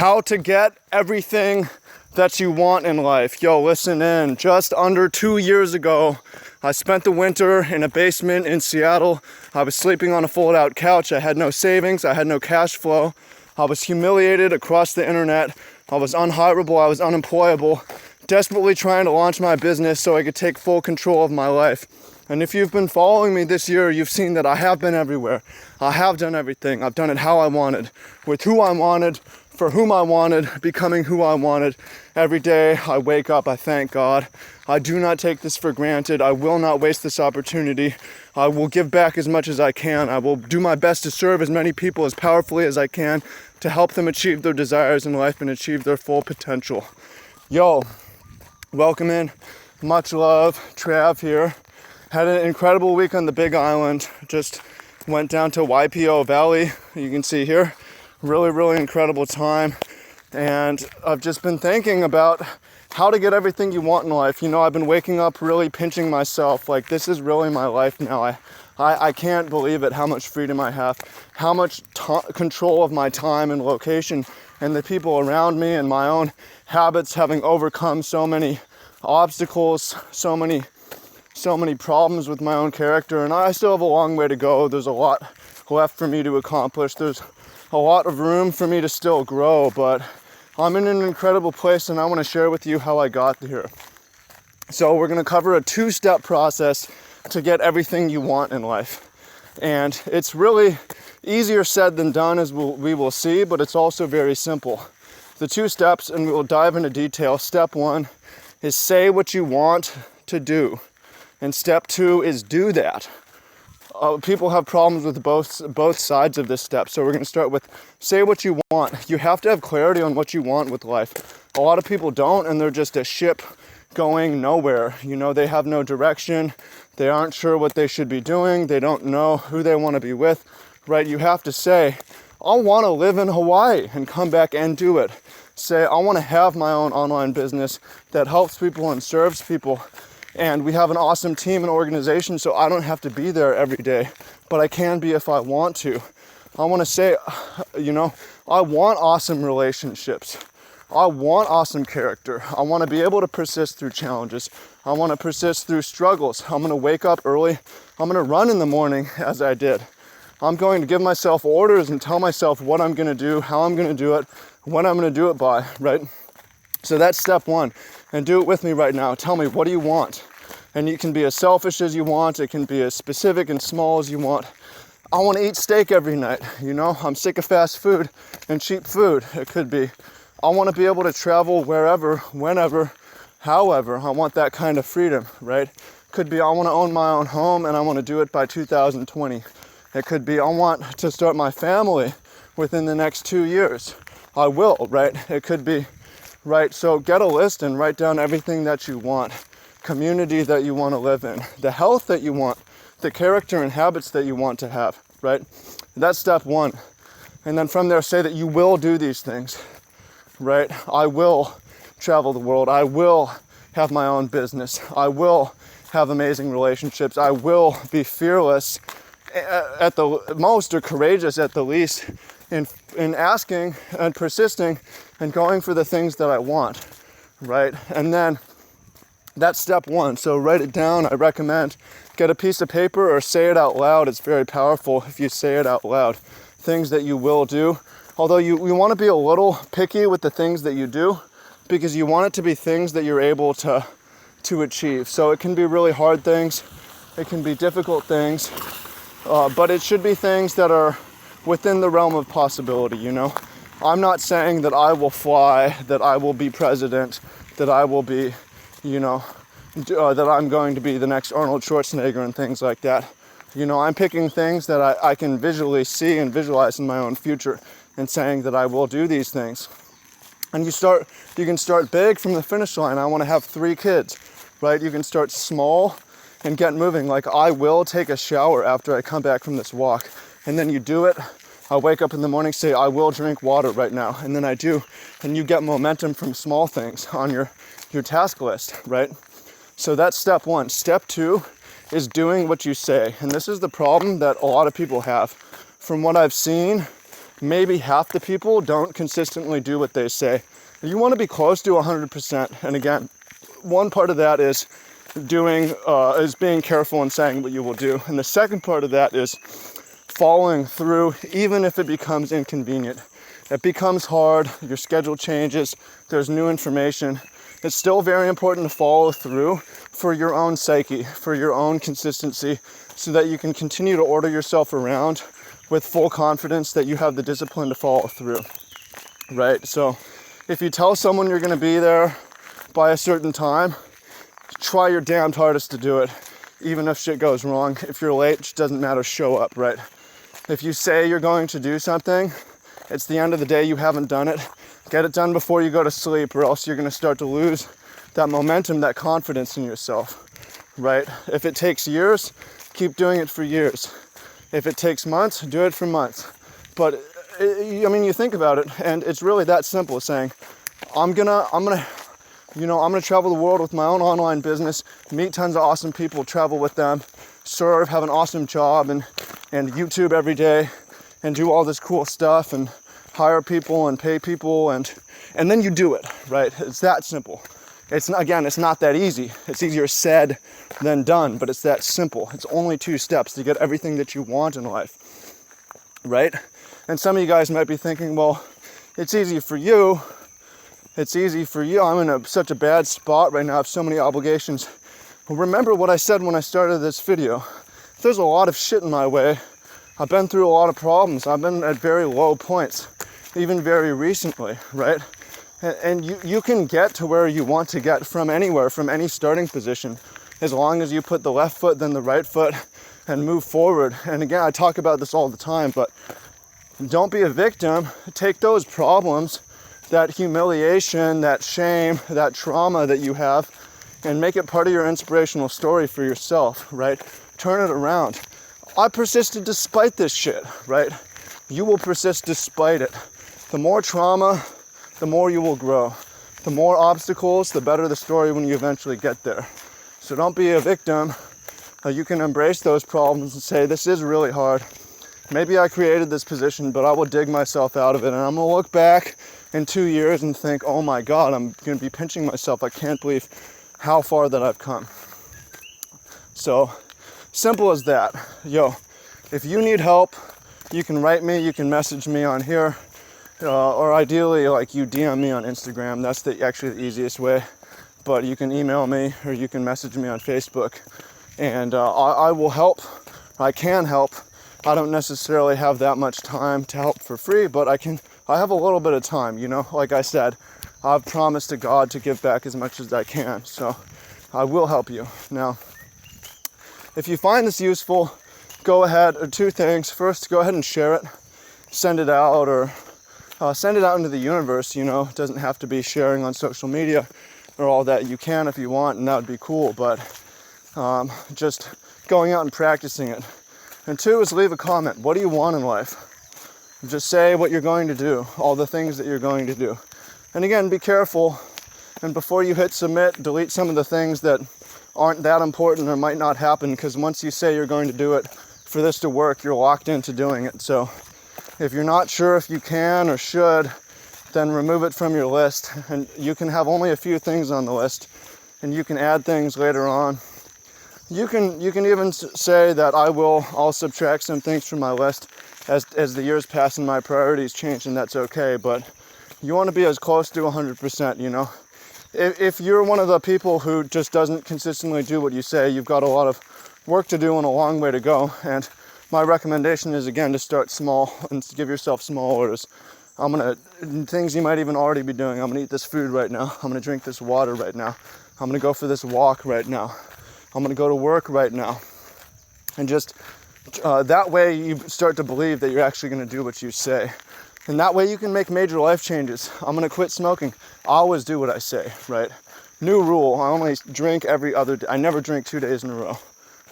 how to get everything that you want in life. Yo, listen in. Just under 2 years ago, I spent the winter in a basement in Seattle. I was sleeping on a fold-out couch. I had no savings. I had no cash flow. I was humiliated across the internet. I was unhireable. I was unemployable, desperately trying to launch my business so I could take full control of my life. And if you've been following me this year, you've seen that I have been everywhere. I have done everything. I've done it how I wanted, with who I wanted, for whom I wanted, becoming who I wanted. Every day I wake up, I thank God. I do not take this for granted. I will not waste this opportunity. I will give back as much as I can. I will do my best to serve as many people as powerfully as I can to help them achieve their desires in life and achieve their full potential. Yo, welcome in. Much love. Trav here. Had an incredible week on the Big Island. Just went down to YPO Valley. You can see here. Really incredible time. And I've just been thinking about how to get everything you want in life. You know, I've been waking up really pinching myself. Like, this is really my life now. I can't believe it, how much freedom I have, how much control of my time and location and the people around me and my own habits, having overcome so many obstacles, so many problems with my own character. And I still have a long way to go. There's a lot left for me to accomplish. There's a lot of room for me to still grow, but I'm in an incredible place and I want to share with you how I got here. So we're going to cover a 2-step process to get everything you want in life. And it's really easier said than done, as we will see, but it's also very simple. The 2 steps, and we will dive into detail. Step 1 is say what you want to do. And step 2 is do that. People have problems with both sides of this step. So we're going to start with say what you want. You have to have clarity on what you want with life. A lot of people don't, and they're just a ship going nowhere. You know, they have no direction. They aren't sure what they should be doing. They don't know who they want to be with, right? You have to say, I want to live in Hawaii, and come back and do it. Say, I want to have my own online business that helps people and serves people. And we have an awesome team and organization, so I don't have to be there every day, but I can be if I want to. I want to say, you know, I want awesome relationships. I want awesome character. I want to be able to persist through challenges. I want to persist through struggles. I'm going to wake up early. I'm going to run in the morning as I did. I'm going to give myself orders and tell myself what I'm going to do, how I'm going to do it, when I'm going to do it by, right? So that's step 1. And do it with me right now. Tell me, what do you want? And you can be as selfish as you want. It can be as specific and small as you want. I want to eat steak every night. You know, I'm sick of fast food and cheap food. It could be, I want to be able to travel wherever, whenever, however. I want that kind of freedom, right? Could be, I want to own my own home and I want to do it by 2020. It could be, I want to start my family within the next 2 years. I will, right? It could be, right? So get a list and write down everything that you want. Community that you want to live in. The health that you want. The character and habits that you want to have, right? That's step 1. And then from there, say that you will do these things, right? I will travel the world. I will have my own business. I will have amazing relationships. I will be fearless at the most, or courageous at the least, in asking and persisting and going for the things that I want, right? And then that's step 1. So write it down. I recommend get a piece of paper or say it out loud. It's very powerful if you say it out loud. Things that you will do. Although you want to be a little picky with the things that you do, because you want it to be things that you're able to achieve. So it can be really hard things. It can be difficult things. But it should be things that are within the realm of possibility, you know. I'm not saying that I will fly, that I will be president, that I will be, you know, that I'm going to be the next Arnold Schwarzenegger and things like that. You know, I'm picking things that I can visually see and visualize in my own future and saying that I will do these things. And you can start big from the finish line. I want to have 3 kids, right? You can start small and get moving. Like, I will take a shower after I come back from this walk. And then you do it. I wake up in the morning, say, I will drink water right now. And then I do. And you get momentum from small things on your task list, right? So that's step 1. Step 2 is doing what you say. And this is the problem that a lot of people have. From what I've seen, maybe half the people don't consistently do what they say. You want to be close to 100%. And again, one part of that is being careful and saying what you will do. And the second part of that is following through, even if it becomes inconvenient. It becomes hard, your schedule changes, there's new information. It's still very important to follow through for your own psyche, for your own consistency, so that you can continue to order yourself around with full confidence that you have the discipline to follow through, right? So if you tell someone you're gonna be there by a certain time, try your damned hardest to do it, even if shit goes wrong. If you're late, it doesn't matter, show up, right? If you say you're going to do something, it's the end of the day, you haven't done it. Get it done before you go to sleep, or else you're gonna start to lose that momentum, that confidence in yourself, right? If it takes years, keep doing it for years. If it takes months, do it for months. But I mean, you think about it, and it's really that simple, saying, I'm gonna travel the world with my own online business, meet tons of awesome people, travel with them, serve, have an awesome job, and YouTube every day, and do all this cool stuff, and hire people and pay people, and then you do it, right? It's that simple. It's not that easy. It's easier said than done, but it's that simple. It's only 2 steps to get everything that you want in life, right? And some of you guys might be thinking, well, it's easy for you. It's easy for you. I'm in such a bad spot right now. I have so many obligations. Well, remember what I said when I started this video. There's a lot of shit in my way. I've been through a lot of problems. I've been at very low points, even very recently, right? And you can get to where you want to get from anywhere, from any starting position, as long as you put the left foot, then the right foot, and move forward. And again, I talk about this all the time, but don't be a victim. Take those problems, that humiliation, that shame, that trauma that you have, and make it part of your inspirational story for yourself, right? Turn it around. I persisted despite this shit, right? You will persist despite it. The more trauma, the more you will grow. The more obstacles, the better the story when you eventually get there. So don't be a victim. You can embrace those problems and say, this is really hard. Maybe I created this position, but I will dig myself out of it. And I'm gonna look back in 2 years and think, oh my God, I'm gonna be pinching myself. I can't believe how far that I've come. So simple as that. Yo, if you need help, you can write me, you can message me on here. Or ideally, like, you DM me on Instagram. That's actually the easiest way. But you can email me, or you can message me on Facebook, and I will help. I can help. I don't necessarily have that much time to help for free, but I have a little bit of time, you know. Like I said, I've promised to God to give back as much as I can, so I will help you. Now, if you find this useful, go ahead, or 2 things. First, go ahead and share it. Send it out, or send it out into the universe, you know. It doesn't have to be sharing on social media or all that. You can if you want, and that would be cool, but just going out and practicing it. And 2 is leave a comment. What do you want in life? Just say what you're going to do, all the things that you're going to do. And again, be careful, and before you hit submit, delete some of the things that aren't that important or might not happen, because once you say you're going to do it, for this to work, you're locked into doing it. So if you're not sure if you can or should, then remove it from your list. And you can have only a few things on the list, and you can add things later on. You can even say that I'll subtract some things from my list as the years pass and my priorities change, and that's okay. But you want to be as close to 100%, you know. If you're one of the people who just doesn't consistently do what you say, you've got a lot of work to do and a long way to go. And my recommendation is, again, to start small and to give yourself small orders. Things you might even already be doing. I'm gonna eat this food right now. I'm gonna drink this water right now. I'm gonna go for this walk right now. I'm gonna go to work right now. And just that way you start to believe that you're actually gonna do what you say. And that way you can make major life changes. I'm gonna quit smoking. I always do what I say, right? New rule, I only drink every other day. I never drink 2 days in a row.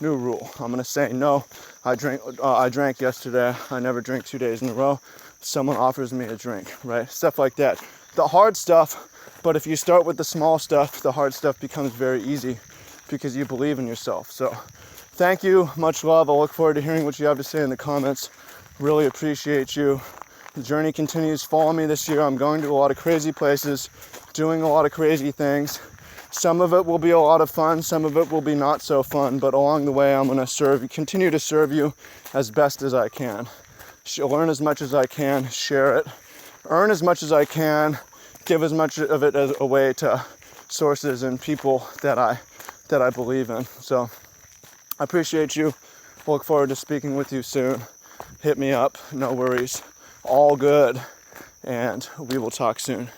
New rule, I'm gonna say no. I drank yesterday. I never drink 2 days in a row. Someone offers me a drink, right? Stuff like that. The hard stuff, but if you start with the small stuff, the hard stuff becomes very easy because you believe in yourself. So thank you, much love. I look forward to hearing what you have to say in the comments. Really appreciate you. The journey continues. Follow me this year. I'm going to a lot of crazy places, doing a lot of crazy things. Some of it will be a lot of fun, some of it will be not so fun, but along the way I'm going to continue to serve you as best as I can. Learn as much as I can, share it, earn as much as I can, give as much of it as away to sources and people that I believe in. So I appreciate you. Look forward to speaking with you soon. Hit me up, no worries. All good. And we will talk soon.